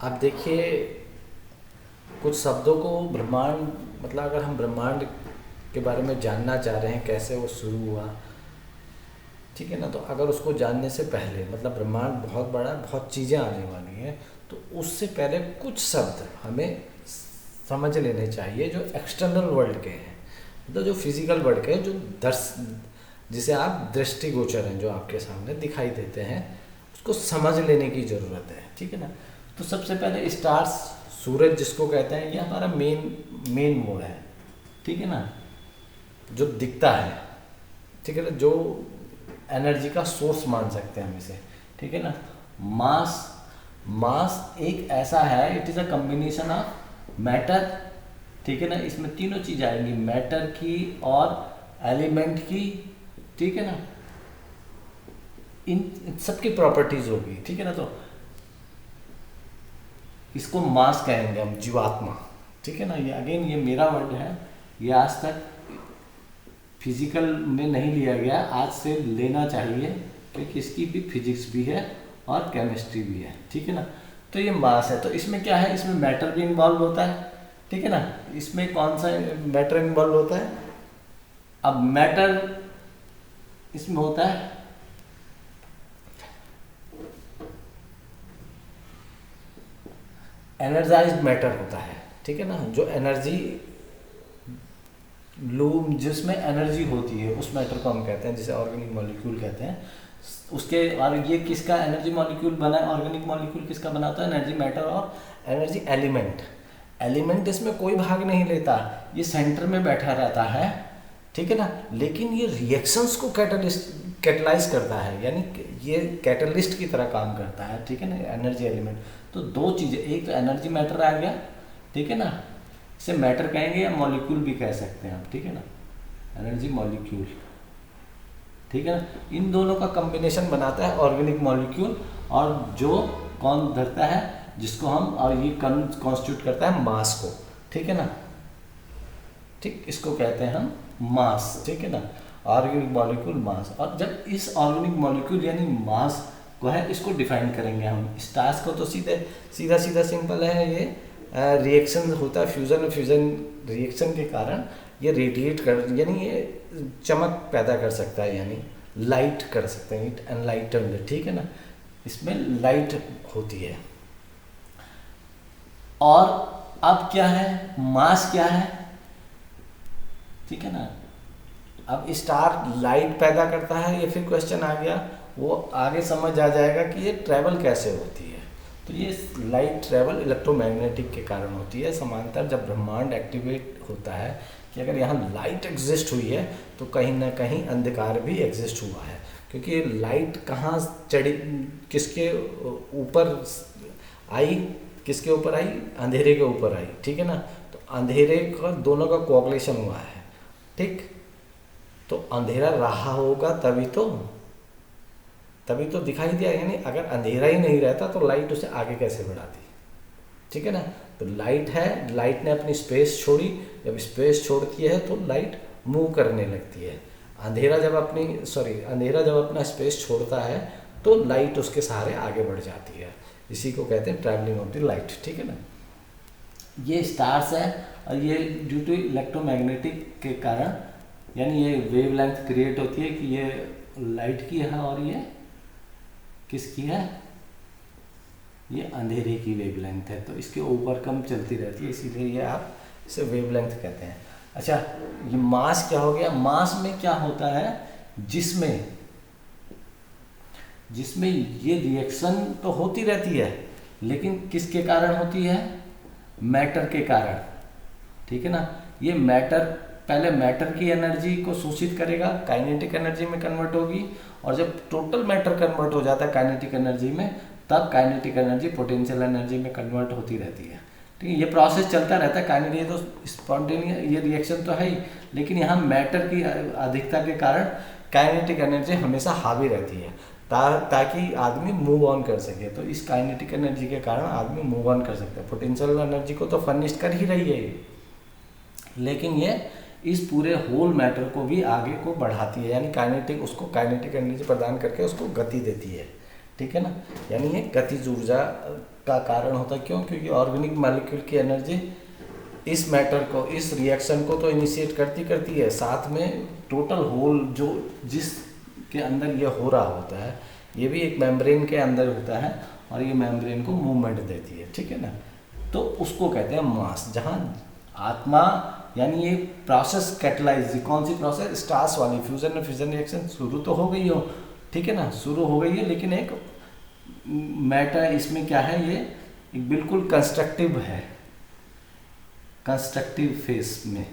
अब देखिए, कुछ शब्दों को ब्रह्मांड, मतलब अगर हम ब्रह्मांड के बारे में जानना चाह रहे हैं, कैसे वो शुरू हुआ, ठीक है ना, तो अगर उसको जानने से पहले, मतलब ब्रह्मांड बहुत बड़ा है, बहुत चीज़ें आने वाली हैं, तो उससे पहले कुछ शब्द हमें समझ लेने चाहिए जो एक्सटर्नल वर्ल्ड के हैं, मतलब जो फिजिकल वर्ल्ड के हैं, जो दर्श जिसे आप दृष्टिगोचर हैं, जो आपके सामने दिखाई देते हैं, उसको समझ लेने की ज़रूरत है, ठीक है ना। तो सबसे पहले स्टार्स, सूरज जिसको कहते हैं, ये हमारा मेन वो है, ठीक है ना, जो दिखता है, ठीक है ना, जो एनर्जी का सोर्स मान सकते हैं हम इसे, ठीक है ना। मास, मास एक ऐसा है, it is a combination of matter, ठीक है ना, इसमें तीनों चीज़ आएंगी, मैटर की और एलिमेंट की, ठीक है ना, इन सबकी प्रॉपर्टीज होगी, ठीक है ना। तो इसको मास कहेंगे हम, जीवात्मा, ठीक है ना। ये अगेन ये मेरा वर्ड है, ये आज तक फिजिकल में नहीं लिया गया, आज से लेना चाहिए, क्योंकि इसकी भी फिजिक्स भी है और केमिस्ट्री भी है, ठीक है ना। तो ये मास है, तो इसमें क्या है, इसमें मैटर भी इन्वॉल्व होता है, ठीक है ना। इसमें कौन सा मैटर इन्वॉल्व होता है, अब मैटर इसमें होता है एनर्जाइज्ड मैटर होता है, ठीक है ना, जो एनर्जी लूम, जिसमें एनर्जी होती है, उस मैटर को हम कहते हैं, जिसे ऑर्गेनिक मॉलिक्यूल कहते हैं। उसके और ये किसका एनर्जी मॉलिक्यूल बना है, ऑर्गेनिक मॉलिक्यूल किसका बना होता है, एनर्जी मैटर और एनर्जी एलिमेंट। एलिमेंट इसमें कोई भाग नहीं लेता, ये सेंटर में बैठा रहता है, ठीक है ना, लेकिन ये रिएक्शंस को कैटलाइज करता है, यानी ये कैटलिस्ट की तरह काम करता है, ठीक है ना, एनर्जी एलिमेंट। तो दो चीज़ें, एक तो एनर्जी मैटर आ गया, ठीक है ना, इसे मैटर कहेंगे या मॉलिक्यूल भी कह सकते हैं आप, ठीक है ना, एनर्जी मॉलिक्यूल, ठीक है ना। इन दोनों का कॉम्बिनेशन बनाता है ऑर्गेनिक मॉलिक्यूल, और जो कौन धरता है, जिसको हम, और ये कॉन्स्टिट्यूट करता है मास को, ठीक है ना, ठीक, इसको कहते हैं हम मास, ठीक है ना, ऑर्गेनिक मॉलिक्यूल मास। और जब इस ऑर्गेनिक मॉलिक्यूल यानी मास को है, इसको डिफाइन करेंगे हम। स्टार्स को तो सीधा सीधा सिंपल है, ये रिएक्शन होता है, फ्यूज़न और फ्यूज़न रिएक्शन के कारण ये रेडिएट कर, यानी ये चमक पैदा कर सकता है, यानी लाइट कर सकते हैं, इट एनलाइटन्ड, ठीक है ना, इसमें लाइट होती है। और अब क्या है, मास क्या है, ठीक है ना। अब स्टार लाइट पैदा करता है, ये फिर क्वेश्चन आ गया, वो आगे समझ आ जाएगा कि ये ट्रैवल कैसे होती है। तो ये लाइट ट्रैवल इलेक्ट्रोमैग्नेटिक के कारण होती है। समांतर जब ब्रह्मांड एक्टिवेट होता है कि अगर यहाँ लाइट एग्जिस्ट हुई है, तो कहीं ना कहीं अंधकार भी एग्जिस्ट हुआ है, क्योंकि लाइट कहाँ चढ़ी, किसके ऊपर आई, किसके ऊपर आई, अंधेरे के ऊपर आई, ठीक है ना। तो अंधेरे का दोनों का कोऑर्डिनेशन हुआ है, ठीक, तो अंधेरा रहा होगा तभी तो दिखाई दिया, यानी अगर अंधेरा ही नहीं रहता तो लाइट उसे आगे कैसे बढ़ाती, ठीक है ना। तो लाइट है, लाइट ने अपनी स्पेस छोड़ी, जब स्पेस छोड़ती है तो लाइट मूव करने लगती है। अंधेरा जब अपना स्पेस छोड़ता है तो लाइट उसके सहारे आगे बढ़ जाती है, इसी को कहते हैं ट्रैवलिंग ऑफ द लाइट, ठीक है ना। ये स्टार्स है, और ये ड्यू टू इलेक्ट्रोमैग्नेटिक के कारण, यानी ये वेवलेंथ क्रिएट होती है कि ये लाइट की है और ये किसकी है, ये अंधेरे की वेवलेंथ है, तो इसके ऊपर कम चलती रहती है, इसीलिए ये आप इसे वेवलेंथ कहते हैं। अच्छा, ये मास क्या हो गया, मास में क्या होता है, जिसमें ये रिएक्शन तो होती रहती है, लेकिन किसके कारण होती है, मैटर के कारण, ठीक है ना। ये मैटर पहले मैटर की एनर्जी को शोषित करेगा, काइनेटिक एनर्जी में कन्वर्ट होगी, और जब टोटल मैटर कन्वर्ट हो जाता है काइनेटिक एनर्जी में, तब काइनेटिक एनर्जी पोटेंशियल एनर्जी में कन्वर्ट होती रहती है, ठीक है। ये प्रोसेस चलता रहता है, काइनेटिक, ये तो स्पॉन्टेनियस, ये रिएक्शन तो है ही, लेकिन यहाँ मैटर की अधिकता के कारण काइनेटिक एनर्जी हमेशा हावी रहती है, ताकि आदमी मूव ऑन कर सके। तो इस काइनेटिक एनर्जी के कारण आदमी मूव ऑन कर सकता है। पोटेंशियल एनर्जी को तो फर्निश कर ही रही है ये, लेकिन ये इस पूरे होल मैटर को भी आगे को बढ़ाती है, यानी काइनेटिक, उसको काइनेटिक एनर्जी प्रदान करके उसको गति देती है, ठीक है ना। यानी ये गतिज ऊर्जा का कारण होता है। क्यों? क्योंकि ऑर्गेनिक मॉलिक्यूल की एनर्जी इस मैटर को, इस रिएक्शन को तो इनिशिएट करती है, साथ में टोटल होल जो जिसके अंदर ये हो रहा होता है, ये भी एक मेम्ब्रेन के अंदर होता है और ये मेम्ब्रेन को मूवमेंट देती है, ठीक है ना। तो उसको कहते हैं मास। जहाँ आत्मा यानी ये प्रोसेस कैटलाइज, कौन सी प्रोसेस? स्टार्स वाली, फ्यूजन और फिजन रिएक्शन शुरू तो हो गई हो, ठीक है ना, शुरू हो गई है, लेकिन एक मैटर इसमें क्या है, ये एक बिल्कुल कंस्ट्रक्टिव है, कंस्ट्रक्टिव फेस में,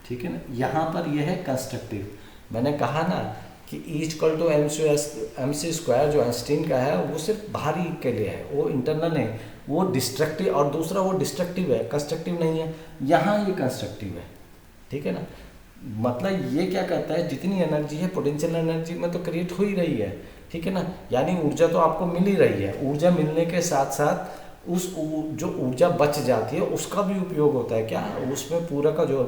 ठीक है ना। यहाँ पर यह है कंस्ट्रक्टिव। मैंने कहा ना कि E=mc², जो आइंस्टीन का है वो सिर्फ बाहरी के लिए है, वो इंटरनल है, वो डिस्ट्रक्टिव, और दूसरा वो डिस्ट्रक्टिव है, कंस्ट्रक्टिव नहीं है। यहाँ ये कंस्ट्रक्टिव है, ठीक है ना। मतलब ये क्या कहता है, जितनी एनर्जी है पोटेंशियल एनर्जी में तो क्रिएट हो ही रही है, ठीक है ना। यानी ऊर्जा तो आपको मिल ही रही है, ऊर्जा मिलने के साथ साथ जो ऊर्जा बच जाती है उसका भी उपयोग होता है। क्या? उसमें पूरा का जो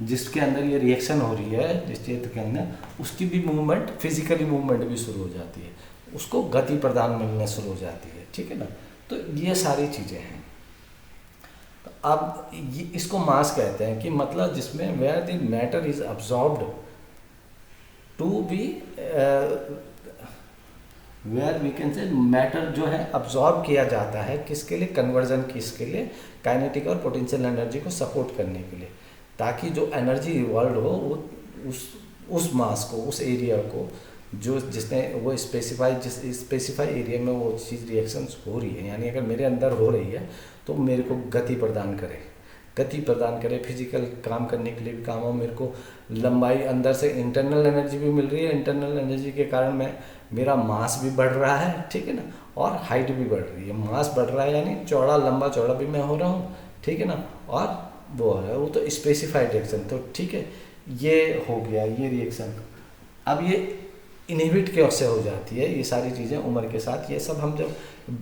जिसके अंदर ये रिएक्शन हो रही है, जिस क्षेत्र के अंदर, उसकी भी मूवमेंट, फिजिकली मूवमेंट भी शुरू हो जाती है, उसको गति प्रदान मिलने शुरू हो जाती है, ठीक है ना। तो ये सारी चीज़ें हैं। तो अब ये इसको मास कहते हैं, कि मतलब जिसमें where the matter is absorbed to be, where we can say matter जो है अब्जॉर्ब किया जाता है, किसके लिए? कन्वर्जन किसके लिए? काइनेटिक और पोटेंशियल एनर्जी को सपोर्ट करने के लिए, ताकि जो एनर्जी इवॉल्व हो वो उस मास को, उस एरिया को, जो जिसने वो जिस स्पेसिफाई एरिया में वो चीज़ रिएक्शंस हो रही है, यानी अगर मेरे अंदर हो रही है तो मेरे को गति प्रदान करे, फिजिकल काम करने के लिए भी काम हो, मेरे को लंबाई, अंदर से इंटरनल एनर्जी भी मिल रही है, इंटरनल एनर्जी के कारण मेरा मास भी बढ़ रहा है, ठीक है ना, और हाइट भी बढ़ रही है। मास बढ़ रहा है यानी चौड़ा, लंबा चौड़ा भी मैं हो रहा हूँ, ठीक है ना, और वो है वो तो स्पेसिफाइड रिएक्शन। तो ठीक है, ये हो गया ये रिएक्शन। अब ये इनहिबिट कैसे हो जाती है, ये सारी चीज़ें उम्र के साथ, ये सब हम जब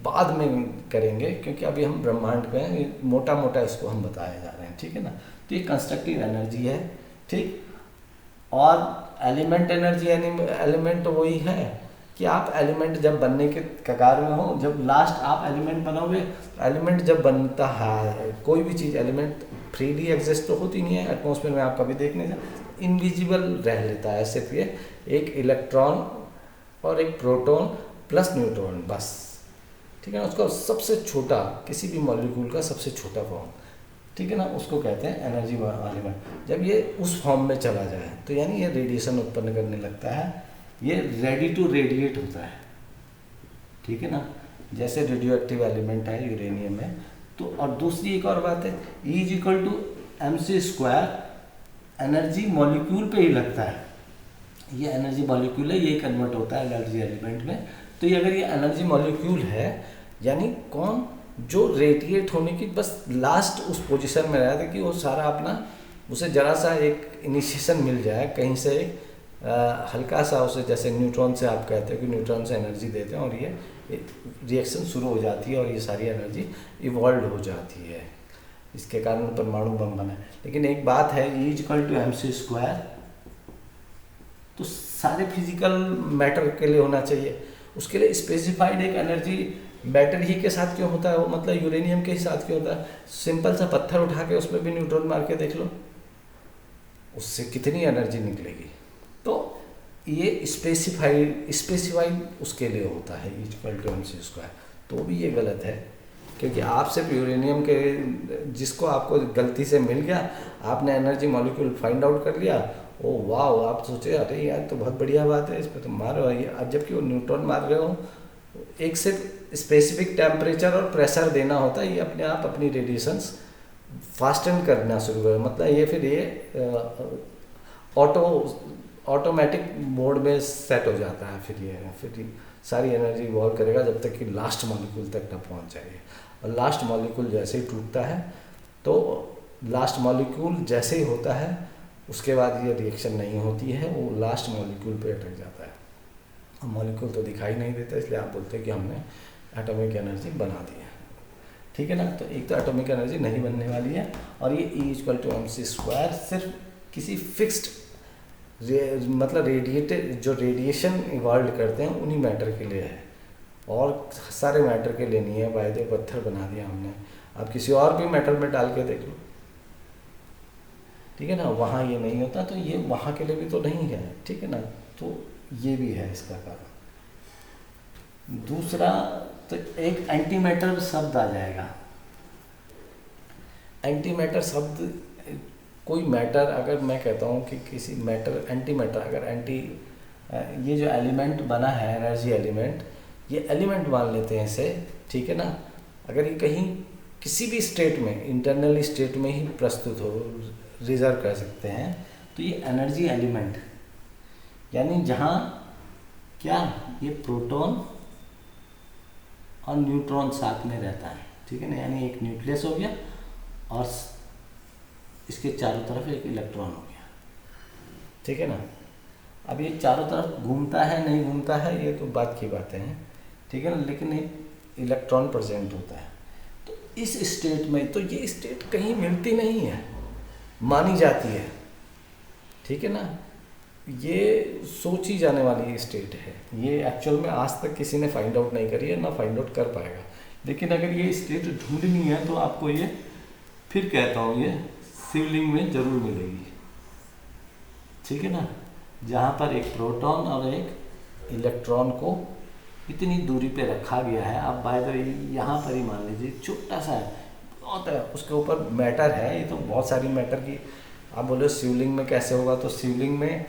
बाद में करेंगे, क्योंकि अभी हम ब्रह्मांड पे हैं, मोटा मोटा इसको हम बताए जा रहे हैं, ठीक है ना। तो ये कंस्ट्रक्टिव एनर्जी है, ठीक। और एलिमेंट एनर्जी, यानी एलिमेंट तो वही है कि आप एलिमेंट जब बनने के कगार में हो, जब लास्ट आप एलिमेंट बनोगे, एलिमेंट जब बनता है कोई भी चीज़, एलिमेंट फ्रीली एग्जिस्ट तो होती नहीं है, एटमॉस्फेयर में आप कभी देख नहीं सकते, इनविजिबल रह लेता है सिर्फ ये एक इलेक्ट्रॉन और एक प्रोटॉन प्लस न्यूट्रॉन, बस, ठीक है ना। उसका सबसे छोटा, किसी भी मॉलिक्यूल का सबसे छोटा फॉर्म, ठीक है ना, उसको कहते हैं एनर्जी एलिमेंट। जब ये उस फॉर्म में चला जाए तो यानी ये रेडिएशन उत्पन्न करने लगता है, ये रेडी टू रेडिएट होता है, ठीक है ना। जैसे रेडियो एक्टिव एलिमेंट है यूरेनियम में। तो और दूसरी एक और बात है, E=mc², एनर्जी मॉलिक्यूल पे ही लगता है, ये एनर्जी मॉलिक्यूल है, ये कन्वर्ट होता है एनर्जी एलिमेंट में। तो ये अगर ये एनर्जी मॉलिक्यूल है, यानी कौन? जो रेडिएट होने की बस लास्ट उस पोजीशन में रहता है कि वो सारा अपना, उसे जरा सा एक इनिशिएशन मिल जाए कहीं से, हल्का सा उसे, जैसे न्यूट्रॉन से आप कहते हो कि न्यूट्रॉन से एनर्जी देते हैं और ये रिएक्शन शुरू हो जाती है और ये सारी एनर्जी इवॉल्व हो जाती है, इसके कारण परमाणु बम बना है। लेकिन एक बात है, E=mc², तो सारे फिजिकल मैटर के लिए होना चाहिए, उसके लिए स्पेसिफाइड एक एनर्जी मैटर ही के साथ क्यों होता है? वो मतलब यूरेनियम के ही साथ क्यों होता है? सिंपल सा पत्थर उठा के उसमें भी न्यूट्रॉन मार के देख लो, उससे कितनी एनर्जी निकलेगी। तो ये स्पेसिफाइड उसके लिए होता है E=mc²। तो भी ये गलत है, क्योंकि आप सिर्फ यूरेनियम के, जिसको आपको गलती से मिल गया, आपने एनर्जी मॉलिक्यूल फाइंड आउट कर लिया, ओ वाह, आप सोचे अरे यार तो बहुत बढ़िया बात है, इस पर तो मारो, अब जबकि वो न्यूट्रॉन मार रहे हो, एक सिर्फ स्पेसिफिक टेम्परेचर और प्रेशर देना होता है, ये अपने आप अपनी रेडिएशंस फास्टन करना शुरू करें। मतलब ये फिर ये ऑटोमेटिक मोड में सेट हो जाता है, फिर सारी एनर्जी इवॉल्व करेगा जब तक कि लास्ट मॉलिक्यूल तक न पहुंच जाए। और लास्ट मॉलिक्यूल जैसे ही टूटता है, तो लास्ट मॉलिक्यूल जैसे ही होता है उसके बाद ये रिएक्शन नहीं होती है, वो लास्ट मॉलिक्यूल पे अटक जाता है। और मॉलिक्यूल तो दिखाई नहीं देता, इसलिए आप बोलते हैं कि हमने एटॉमिक एनर्जी बना दी है, ठीक है ना। तो एक तो एटॉमिक एनर्जी नहीं बनने वाली है, और ये E=mc² सिर्फ किसी फिक्स्ड मतलब रेडिएटेड जो रेडिएशन इवॉल्व करते हैं उन्हीं मैटर के लिए है, और सारे मैटर के लिए नहीं है। वायदे पत्थर बना दिया हमने, अब किसी और भी मैटर में डाल के देख लो, ठीक है ना, वहाँ ये नहीं होता, तो ये वहाँ के लिए भी तो नहीं है, ठीक है ना। तो ये भी है इसका कारण। दूसरा तो एक एंटी मैटर शब्द आ जाएगा। एंटी मैटर शब्द, कोई मैटर अगर मैं कहता हूँ कि किसी मैटर एंटी मैटर, अगर एंटी ये जो एलिमेंट बना है एनर्जी एलिमेंट, ये एलिमेंट मान लेते हैं इसे, ठीक है ना। अगर ये कहीं किसी भी स्टेट में, इंटरनल स्टेट में ही प्रस्तुत हो, रिजर्व कर सकते हैं, तो ये एनर्जी एलिमेंट, यानी जहाँ क्या ये प्रोटॉन और न्यूट्रॉन साथ में रहता है, ठीक है ना, यानी एक न्यूक्लियस हो गया और इसके चारों तरफ एक इलेक्ट्रॉन हो गया, ठीक है ना। अब ये चारों तरफ घूमता है नहीं घूमता है ये तो बात की बातें हैं, ठीक है ना, लेकिन एक इलेक्ट्रॉन प्रेजेंट होता है। तो इस स्टेट में तो ये स्टेट कहीं मिलती नहीं है, मानी जाती है, ठीक है ना। ये सोची जाने वाली स्टेट है, ये एक्चुअल में आज तक किसी ने फाइंड आउट नहीं करी है, ना फाइंड आउट कर पाएगा। लेकिन अगर ये स्टेट ढूंढनी है तो आपको ये, फिर कहता हूँ, ये शिवलिंग में जरूर मिलेगी, ठीक है ना, जहाँ पर एक प्रोटॉन और एक इलेक्ट्रॉन को इतनी दूरी पे रखा गया है। अब बाय द वे यहाँ पर ही मान लीजिए छोटा सा है, बहुत है, उसके ऊपर मैटर है, ये तो बहुत सारी मैटर की। आप बोले शिवलिंग में कैसे होगा, तो शिवलिंग में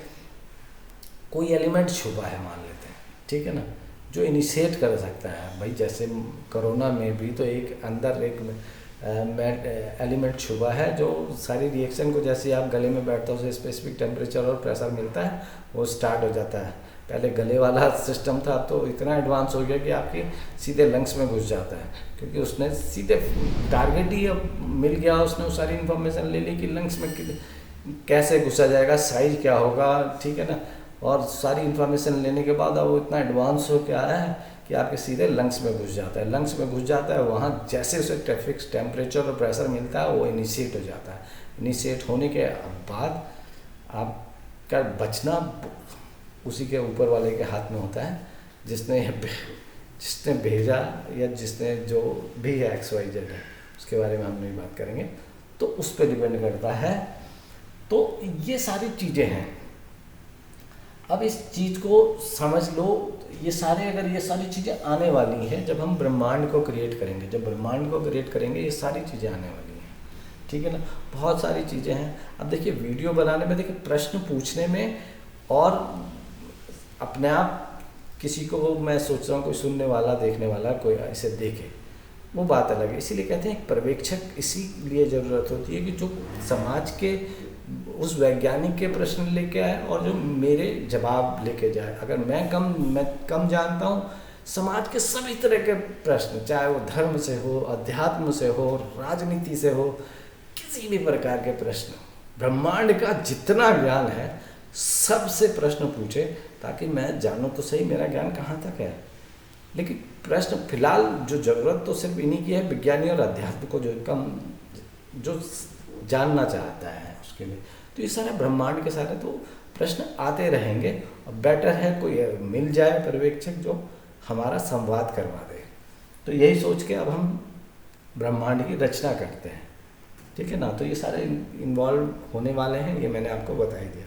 कोई एलिमेंट छुपा है मान लेते हैं, ठीक है ना, जो इनिशिएट कर सकता है। भाई जैसे कोरोना में भी तो एक अंदर एक एलिमेंट छुपा है जो सारी रिएक्शन को, जैसे आप गले में बैठते हो उसे स्पेसिफिक टेम्परेचर और प्रेशर मिलता है, वो स्टार्ट हो जाता है। पहले गले वाला सिस्टम था, अब तो इतना एडवांस हो गया कि आपके सीधे लंग्स में घुस जाता है, क्योंकि उसने सीधे टारगेट ही अब मिल गया, उसने वो सारी इन्फॉर्मेशन ले ली कि लंग्स में कैसे घुसा जाएगा, साइज क्या होगा, ठीक है ना। और सारी इन्फॉर्मेशन लेने के बाद अब वो इतना एडवांस हो के आया है कि आपके सीधे लंग्स में घुस जाता है। लंग्स में घुस जाता है, वहाँ जैसे उसे फिक्स टेम्परेचर और प्रेशर मिलता है वो इनिशिएट हो जाता है। इनिशिएट होने के बाद आपका बचना उसी के ऊपर वाले के हाथ में होता है, जिसने भेजा या जिसने जो भी है XYZ है, उसके बारे में हम नहीं बात करेंगे, तो उस पर डिपेंड करता है। तो ये सारी चीज़ें हैं। अब इस चीज़ को समझ लो, ये सारी चीज़ें आने वाली हैं जब हम ब्रह्मांड को क्रिएट करेंगे। जब ब्रह्मांड को क्रिएट करेंगे ये सारी चीज़ें आने वाली हैं, ठीक है ना। बहुत सारी चीज़ें हैं। अब देखिए वीडियो बनाने में, देखिए प्रश्न पूछने में, और अपने आप किसी को, मैं सोच रहा हूँ कोई सुनने वाला देखने वाला कोई इसे देखे, वो बात अलग है। इसीलिए कहते हैं एक पर्यवेक्षक इसीलिए ज़रूरत होती है कि जो समाज के उस वैज्ञानिक के प्रश्न लेके आए और जो मेरे जवाब लेके जाए। अगर मैं कम जानता हूँ, समाज के सभी तरह के प्रश्न, चाहे वो धर्म से हो, अध्यात्म से हो, राजनीति से हो, किसी भी प्रकार के प्रश्न, ब्रह्मांड का जितना ज्ञान है सबसे प्रश्न पूछे, ताकि मैं जानूँ तो सही मेरा ज्ञान कहाँ तक है। लेकिन प्रश्न फिलहाल जो ज़रूरत तो सिर्फ इन्हीं की है, विज्ञानी और अध्यात्म को जो जानना चाहता है उसके लिए। तो ये सारे ब्रह्मांड के सारे तो प्रश्न आते रहेंगे, और बेटर है कोई मिल जाए पर्यवेक्षक जो हमारा संवाद करवा दे। तो यही सोच के अब हम ब्रह्मांड की रचना करते हैं, ठीक है ना। तो ये सारे इन्वॉल्व होने वाले हैं, ये मैंने आपको बता ही दिया।